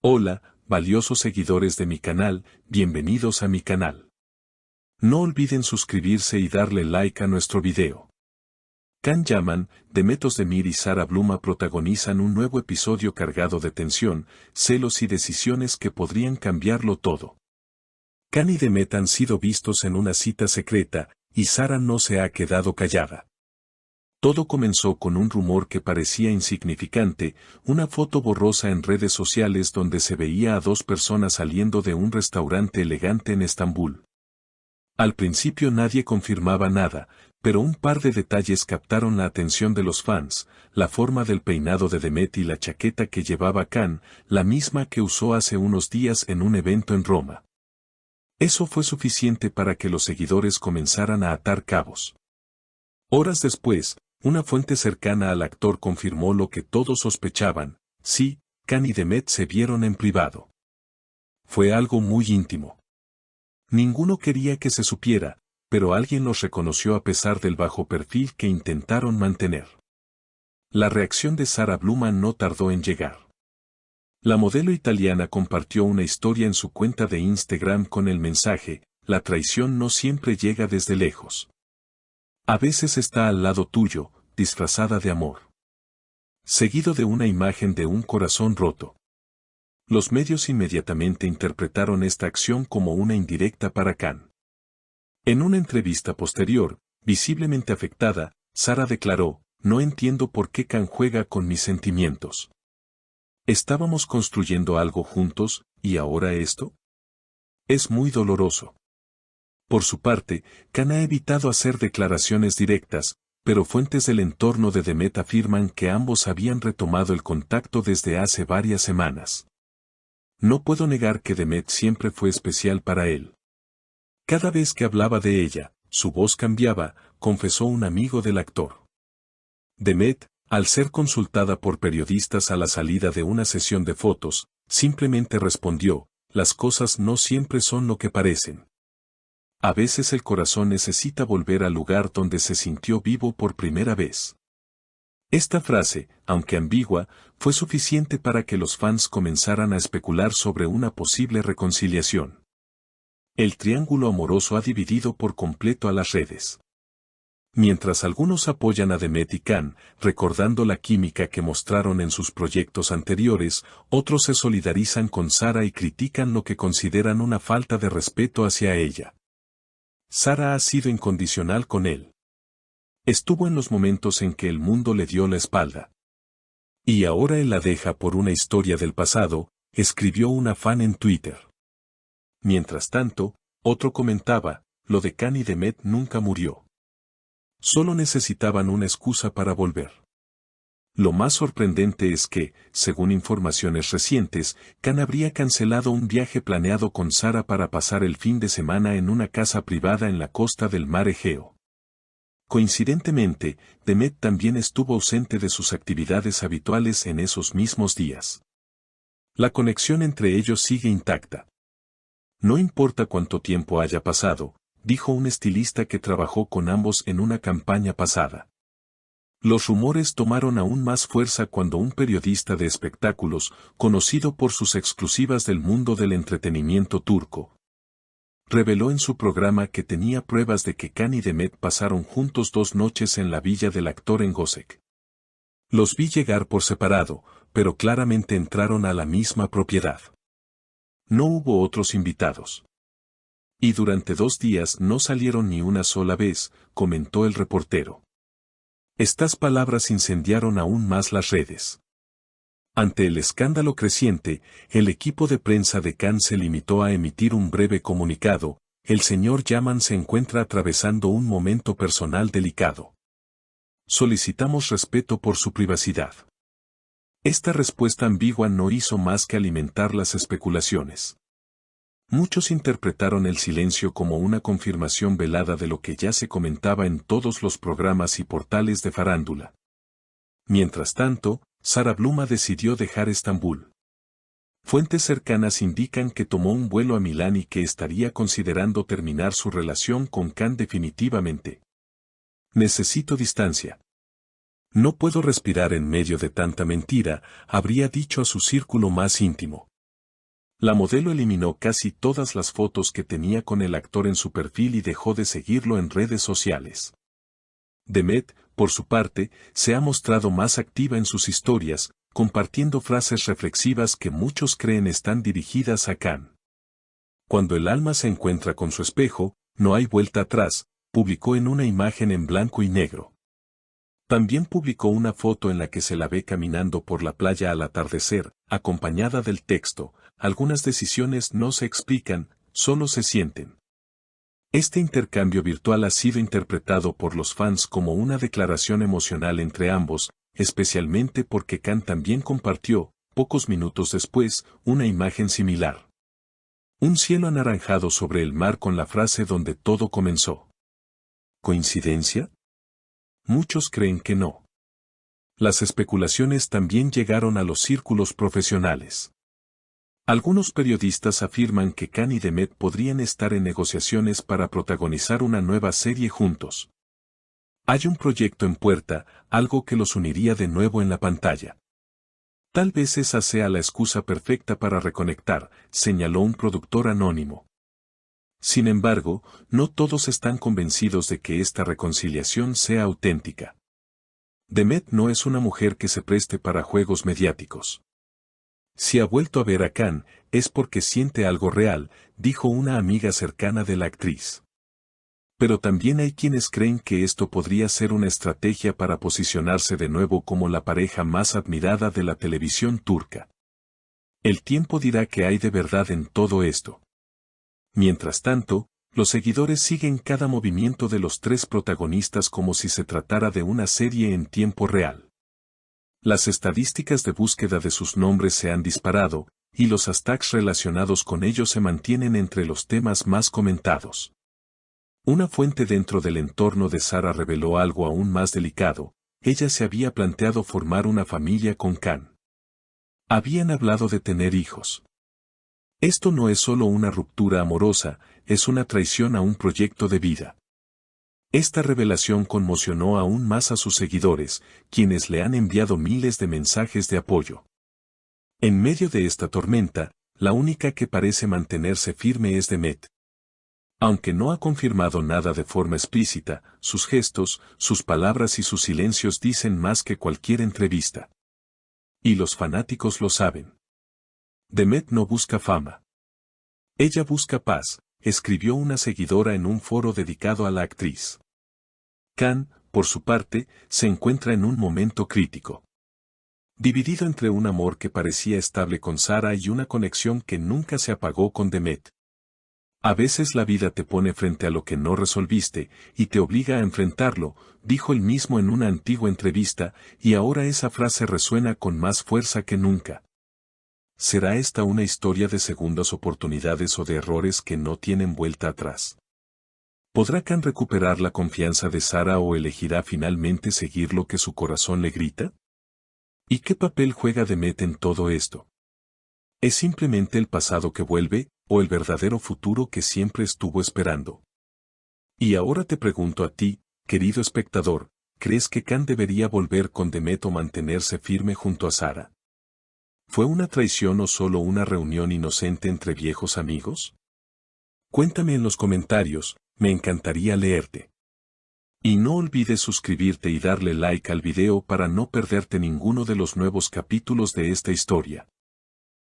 Hola, valiosos seguidores de mi canal, bienvenidos a mi canal. No olviden suscribirse y darle like a nuestro video. Can Yaman, Demet Özdemir y Sara Bluma protagonizan un nuevo episodio cargado de tensión, celos y decisiones que podrían cambiarlo todo. Can y Demet han sido vistos en una cita secreta, y Sara no se ha quedado callada. Todo comenzó con un rumor que parecía insignificante, una foto borrosa en redes sociales donde se veía a dos personas saliendo de un restaurante elegante en Estambul. Al principio nadie confirmaba nada, pero un par de detalles captaron la atención de los fans: la forma del peinado de Demet y la chaqueta que llevaba Can, la misma que usó hace unos días en un evento en Roma. Eso fue suficiente para que los seguidores comenzaran a atar cabos. Horas después, una fuente cercana al actor confirmó lo que todos sospechaban: sí, Can y Demet se vieron en privado. Fue algo muy íntimo. Ninguno quería que se supiera, pero alguien los reconoció a pesar del bajo perfil que intentaron mantener. La reacción de Sara Bluma no tardó en llegar. La modelo italiana compartió una historia en su cuenta de Instagram con el mensaje: la traición no siempre llega desde lejos. A veces está al lado tuyo, disfrazada de amor. Seguido de una imagen de un corazón roto. Los medios inmediatamente interpretaron esta acción como una indirecta para Can. En una entrevista posterior, visiblemente afectada, Sara declaró: no entiendo por qué Can juega con mis sentimientos. Estábamos construyendo algo juntos, ¿y ahora esto? Es muy doloroso. Por su parte, Can ha evitado hacer declaraciones directas, pero fuentes del entorno de Demet afirman que ambos habían retomado el contacto desde hace varias semanas. No puedo negar que Demet siempre fue especial para él. Cada vez que hablaba de ella, su voz cambiaba, confesó un amigo del actor. Demet, al ser consultada por periodistas a la salida de una sesión de fotos, simplemente respondió: las cosas no siempre son lo que parecen. A veces el corazón necesita volver al lugar donde se sintió vivo por primera vez. Esta frase, aunque ambigua, fue suficiente para que los fans comenzaran a especular sobre una posible reconciliación. El triángulo amoroso ha dividido por completo a las redes. Mientras algunos apoyan a Demet y Can, recordando la química que mostraron en sus proyectos anteriores, otros se solidarizan con Sara y critican lo que consideran una falta de respeto hacia ella. Sara ha sido incondicional con él. Estuvo en los momentos en que el mundo le dio la espalda. Y ahora él la deja por una historia del pasado, escribió una fan en Twitter. Mientras tanto, otro comentaba: lo de Can y Demet nunca murió. Solo necesitaban una excusa para volver. Lo más sorprendente es que, según informaciones recientes, Can habría cancelado un viaje planeado con Sara para pasar el fin de semana en una casa privada en la costa del mar Egeo. Coincidentemente, Demet también estuvo ausente de sus actividades habituales en esos mismos días. La conexión entre ellos sigue intacta. No importa cuánto tiempo haya pasado, dijo un estilista que trabajó con ambos en una campaña pasada. Los rumores tomaron aún más fuerza cuando un periodista de espectáculos, conocido por sus exclusivas del mundo del entretenimiento turco, reveló en su programa que tenía pruebas de que Can y Demet pasaron juntos 2 noches en la villa del actor en Göcek. Los vi llegar por separado, pero claramente entraron a la misma propiedad. No hubo otros invitados. Y durante 2 días no salieron ni una sola vez, comentó el reportero. Estas palabras incendiaron aún más las redes. Ante el escándalo creciente, el equipo de prensa de Can se limitó a emitir un breve comunicado: el señor Yaman se encuentra atravesando un momento personal delicado. Solicitamos respeto por su privacidad. Esta respuesta ambigua no hizo más que alimentar las especulaciones. Muchos interpretaron el silencio como una confirmación velada de lo que ya se comentaba en todos los programas y portales de farándula. Mientras tanto, Sara Bluma decidió dejar Estambul. Fuentes cercanas indican que tomó un vuelo a Milán y que estaría considerando terminar su relación con Can definitivamente. Necesito distancia. No puedo respirar en medio de tanta mentira, habría dicho a su círculo más íntimo. La modelo eliminó casi todas las fotos que tenía con el actor en su perfil y dejó de seguirlo en redes sociales. Demet, por su parte, se ha mostrado más activa en sus historias, compartiendo frases reflexivas que muchos creen están dirigidas a Khan. Cuando el alma se encuentra con su espejo, no hay vuelta atrás, publicó en una imagen en blanco y negro. También publicó una foto en la que se la ve caminando por la playa al atardecer, acompañada del texto: algunas decisiones no se explican, solo se sienten. Este intercambio virtual ha sido interpretado por los fans como una declaración emocional entre ambos, especialmente porque Khan también compartió, pocos minutos después, una imagen similar. Un cielo anaranjado sobre el mar con la frase donde todo comenzó. ¿Coincidencia? Muchos creen que no. Las especulaciones también llegaron a los círculos profesionales. Algunos periodistas afirman que Khan y Demet podrían estar en negociaciones para protagonizar una nueva serie juntos. Hay un proyecto en puerta, algo que los uniría de nuevo en la pantalla. Tal vez esa sea la excusa perfecta para reconectar, señaló un productor anónimo. Sin embargo, no todos están convencidos de que esta reconciliación sea auténtica. Demet no es una mujer que se preste para juegos mediáticos. Si ha vuelto a ver a Khan, es porque siente algo real, dijo una amiga cercana de la actriz. Pero también hay quienes creen que esto podría ser una estrategia para posicionarse de nuevo como la pareja más admirada de la televisión turca. El tiempo dirá qué hay de verdad en todo esto. Mientras tanto, los seguidores siguen cada movimiento de los tres protagonistas como si se tratara de una serie en tiempo real. Las estadísticas de búsqueda de sus nombres se han disparado, y los hashtags relacionados con ellos se mantienen entre los temas más comentados. Una fuente dentro del entorno de Sara reveló algo aún más delicado: ella se había planteado formar una familia con Khan. Habían hablado de tener hijos. Esto no es solo una ruptura amorosa, es una traición a un proyecto de vida. Esta revelación conmocionó aún más a sus seguidores, quienes le han enviado miles de mensajes de apoyo. En medio de esta tormenta, la única que parece mantenerse firme es Demet. Aunque no ha confirmado nada de forma explícita, sus gestos, sus palabras y sus silencios dicen más que cualquier entrevista. Y los fanáticos lo saben. Demet no busca fama. Ella busca paz, escribió una seguidora en un foro dedicado a la actriz. Khan, por su parte, se encuentra en un momento crítico. Dividido entre un amor que parecía estable con Sara y una conexión que nunca se apagó con Demet. A veces la vida te pone frente a lo que no resolviste, y te obliga a enfrentarlo, dijo él mismo en una antigua entrevista, y ahora esa frase resuena con más fuerza que nunca. ¿Será esta una historia de segundas oportunidades o de errores que no tienen vuelta atrás? ¿Podrá Khan recuperar la confianza de Sara o elegirá finalmente seguir lo que su corazón le grita? ¿Y qué papel juega Demet en todo esto? ¿Es simplemente el pasado que vuelve, o el verdadero futuro que siempre estuvo esperando? Y ahora te pregunto a ti, querido espectador, ¿crees que Khan debería volver con Demet o mantenerse firme junto a Sara? ¿Fue una traición o solo una reunión inocente entre viejos amigos? Cuéntame en los comentarios, me encantaría leerte. Y no olvides suscribirte y darle like al video para no perderte ninguno de los nuevos capítulos de esta historia.